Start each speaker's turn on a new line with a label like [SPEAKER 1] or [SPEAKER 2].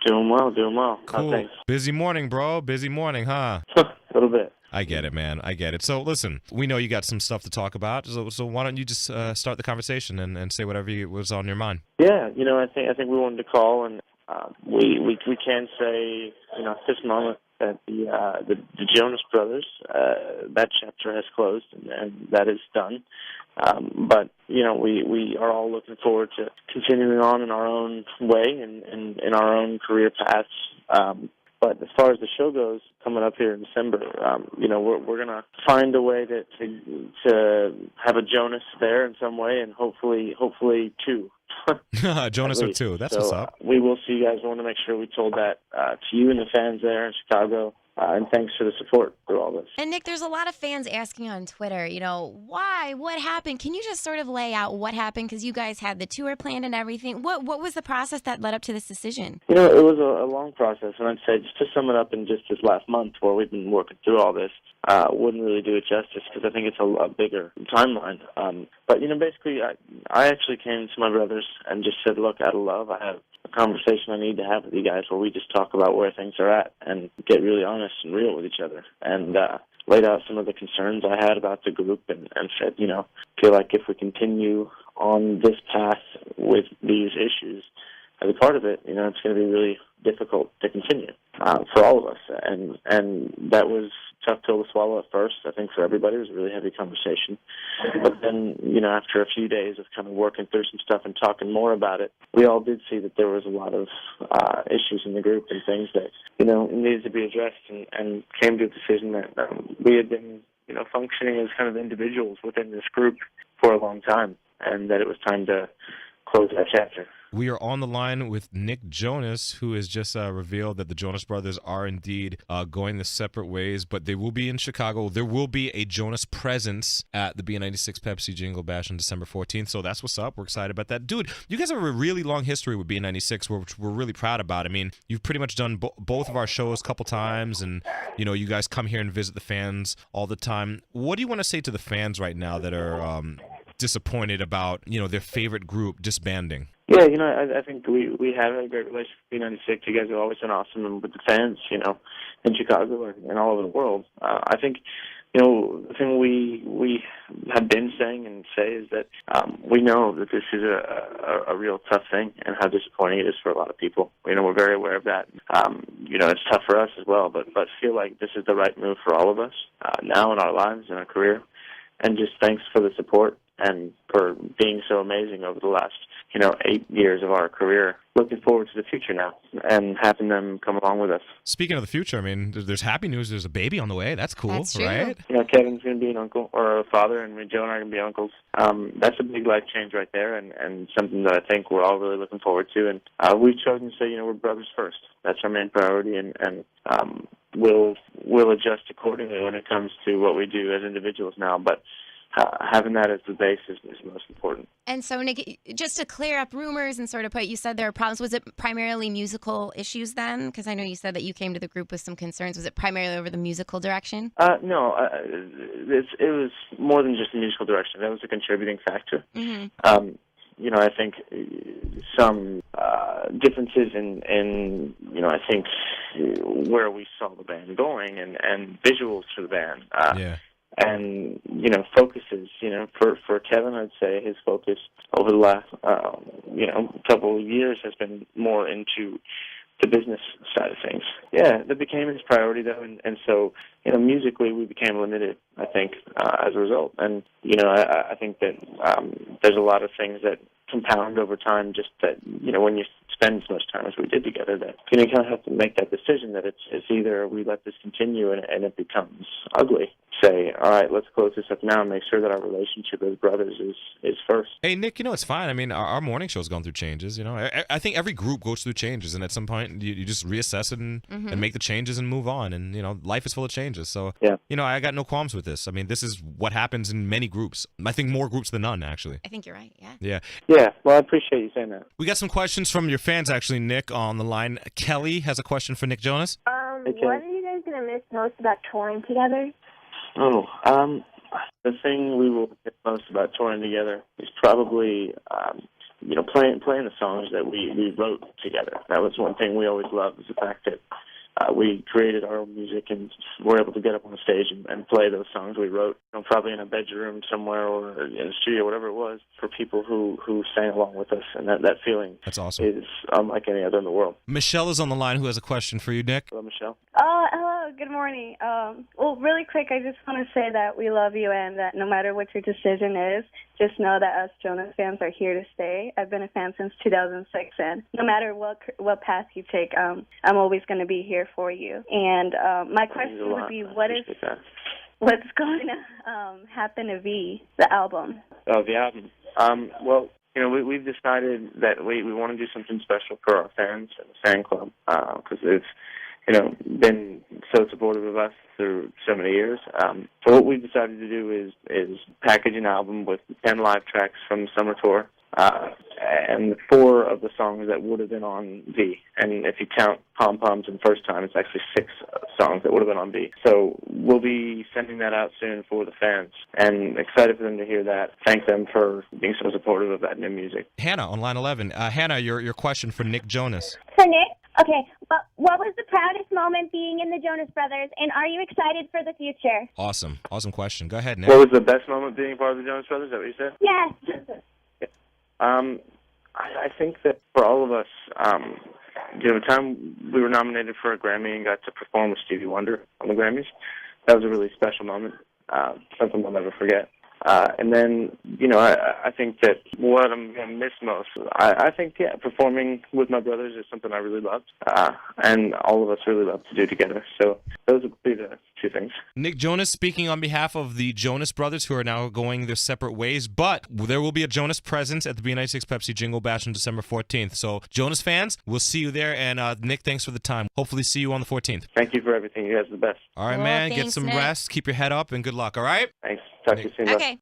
[SPEAKER 1] Doing well, doing well. How's
[SPEAKER 2] Cool.
[SPEAKER 1] things?
[SPEAKER 2] Busy morning, bro. Busy morning, huh?
[SPEAKER 1] A little bit.
[SPEAKER 2] I get it, man. I get it. So listen, we know you got some stuff to talk about. So why don't you just start the conversation and say whatever was on your mind?
[SPEAKER 1] Yeah, I think we wanted to call, and we can say, at this moment that the Jonas Brothers, that chapter has closed, and that is done. But we are all looking forward to continuing on in our own way and in our own career paths. But as far as the show goes, coming up here in December, we're gonna find a way to have a Jonas there in some way, and hopefully two.
[SPEAKER 2] Jonas or two. That's what's up.
[SPEAKER 1] We will see you guys. I want to make sure we told that to you and the fans there in Chicago. And thanks for the support through all this.
[SPEAKER 3] And Nick, there's a lot of fans asking on Twitter, why? What happened? Can you just sort of lay out what happened? Because you guys had the tour planned and everything. What was the process that led up to this decision?
[SPEAKER 1] It was a long process, and I'd say just to sum it up in just this last month where we've been working through all this, wouldn't really do it justice because I think it's a bigger timeline. But basically, I actually came to my brothers and just said, look, out of love, I have a conversation I need to have with you guys where we just talk about where things are at and get really honest and real with each other, and laid out some of the concerns I had about the group and said, feel like if we continue on this path with these issues as a part of it, it's going to be really difficult to continue for all of us. And that was tough pill to swallow at first. I think for everybody it was a really heavy conversation. But then, after a few days of kind of working through some stuff and talking more about it, we all did see that there was a lot of issues in the group and things that, needed to be addressed, and came to a decision that we had been, functioning as kind of individuals within this group for a long time, and that it was time to close that chapter.
[SPEAKER 2] We are on the line with Nick Jonas, who has just revealed that the Jonas Brothers are indeed going their separate ways, but they will be in Chicago. There will be a Jonas presence at the B96 Pepsi Jingle Bash on December 14th, so that's what's up. We're excited about that. Dude, you guys have a really long history with B96, which we're really proud about. I mean, you've pretty much done both of our shows a couple times, and, you guys come here and visit the fans all the time. What do you want to say to the fans right now that are disappointed about, their favorite group disbanding?
[SPEAKER 1] Yeah, I think we have a great relationship with B96. You guys have always been awesome, and with the fans, in Chicago and all over the world. I think, the thing we have been saying and say is that we know that this is a real tough thing and how disappointing it is for a lot of people. We're very aware of that. It's tough for us as well, but feel like this is the right move for all of us now in our lives and our career. And just thanks for the support and for being so amazing over the last, 8 years of our career. Looking forward to the future now and having them come along with us.
[SPEAKER 2] Speaking of the future, I mean, there's happy news. There's a baby on the way. That's cool,
[SPEAKER 3] That's true.
[SPEAKER 2] right?
[SPEAKER 1] Kevin's going to be an uncle or a father, and Joe and I are going to be uncles. That's a big life change right there, and something that I think we're all really looking forward to. And we've chosen to say, we're brothers first. That's our main priority, and we'll adjust accordingly when it comes to what we do as individuals now. But having that as the base is most important.
[SPEAKER 3] And so, Nick, just to clear up rumors and sort of you said there are problems. Was it primarily musical issues then? Because I know you said that you came to the group with some concerns. Was it primarily over the musical direction?
[SPEAKER 1] No, it was more than just the musical direction. That was a contributing factor.
[SPEAKER 3] Mm-hmm.
[SPEAKER 1] I think some differences in I think where we saw the band going and visuals for the band.
[SPEAKER 2] Yeah.
[SPEAKER 1] And, focuses, for Kevin, I'd say his focus over the last, couple of years has been more into the business side of things. Yeah, that became his priority, though, and so, musically we became limited, I think, as a result. And, I think that there's a lot of things that compound over time, just that, when you spend as much time as we did together, that you kind of have to make that decision that it's either we let this continue and it becomes ugly, say, all right, let's close this up now and make sure that our relationship as brothers is first.
[SPEAKER 2] Hey, Nick, it's fine. I mean, our morning show's gone through changes, I think every group goes through changes, and at some point you just reassess it and make the changes and move on, and, life is full of changes. So,
[SPEAKER 1] yeah.
[SPEAKER 2] I got no qualms with this. I mean, this is what happens in many groups. I think more groups than none, actually.
[SPEAKER 3] I think you're right, yeah.
[SPEAKER 2] Yeah.
[SPEAKER 1] Yeah, well, I appreciate you saying that.
[SPEAKER 2] We got some questions from your fans, actually, Nick, on the line. Kelly has a question for Nick Jonas.
[SPEAKER 1] Okay.
[SPEAKER 4] What are you guys going to miss most about touring together?
[SPEAKER 1] The thing we will miss most about touring together is probably playing the songs that we wrote together. That was one thing we always loved, was the fact that we created our own music and were able to get up on the stage and play those songs we wrote, probably in a bedroom somewhere or in a studio, whatever it was, for people who sang along with us. And that feeling
[SPEAKER 2] That's awesome.
[SPEAKER 1] Is unlike any other in the world.
[SPEAKER 2] Michelle is on the line, who has a question for you, Nick.
[SPEAKER 1] Hello, Michelle.
[SPEAKER 4] Hello, good morning. Well, really quick, I just want to say that we love you and that no matter what your decision is, just know that us Jonas fans are here to stay. I've been a fan since 2006, and no matter what path you take, I'm always going to be here for you. And my question would be, what's going to happen to V, the album?
[SPEAKER 1] Oh, the album. Well, we've decided that we want to do something special for our fans and the fan club, because it's been so supportive of us through so many years. So what we've decided to do is package an album with 10 live tracks from the summer tour, and 4 of the songs that would have been on B. And if you count Pom Poms and First Time, it's actually 6 songs that would have been on B. So we'll be sending that out soon for the fans, and excited for them to hear that. Thank them for being so supportive of that new music.
[SPEAKER 2] Hannah on line 11. Hannah, your question for Nick Jonas.
[SPEAKER 5] For Nick? Okay, what was the proudest moment being in the Jonas Brothers, and are you excited for the future?
[SPEAKER 2] Awesome question. Go ahead, Nick.
[SPEAKER 1] What was the best moment being part of the Jonas Brothers? Is that what you said?
[SPEAKER 5] Yes.
[SPEAKER 1] I think that for all of us, the time we were nominated for a Grammy and got to perform with Stevie Wonder on the Grammys, that was a really special moment, something I'll never forget. And then, I think that what I'm going to miss most, I think, performing with my brothers is something I really loved, and all of us really love to do together. So those would be the 2 things.
[SPEAKER 2] Nick Jonas speaking on behalf of the Jonas Brothers, who are now going their separate ways, but there will be a Jonas presence at the B96 Pepsi Jingle Bash on December 14th. So Jonas fans, we'll see you there, and Nick, thanks for the time. Hopefully see you on the 14th.
[SPEAKER 1] Thank you for everything. You guys are the best.
[SPEAKER 2] All right,
[SPEAKER 3] Well,
[SPEAKER 2] man, get
[SPEAKER 3] thanks,
[SPEAKER 2] some
[SPEAKER 3] Nick.
[SPEAKER 2] rest, keep your head up, and good luck, all right?
[SPEAKER 1] Thanks. Talk to you soon. Bye.
[SPEAKER 3] Okay.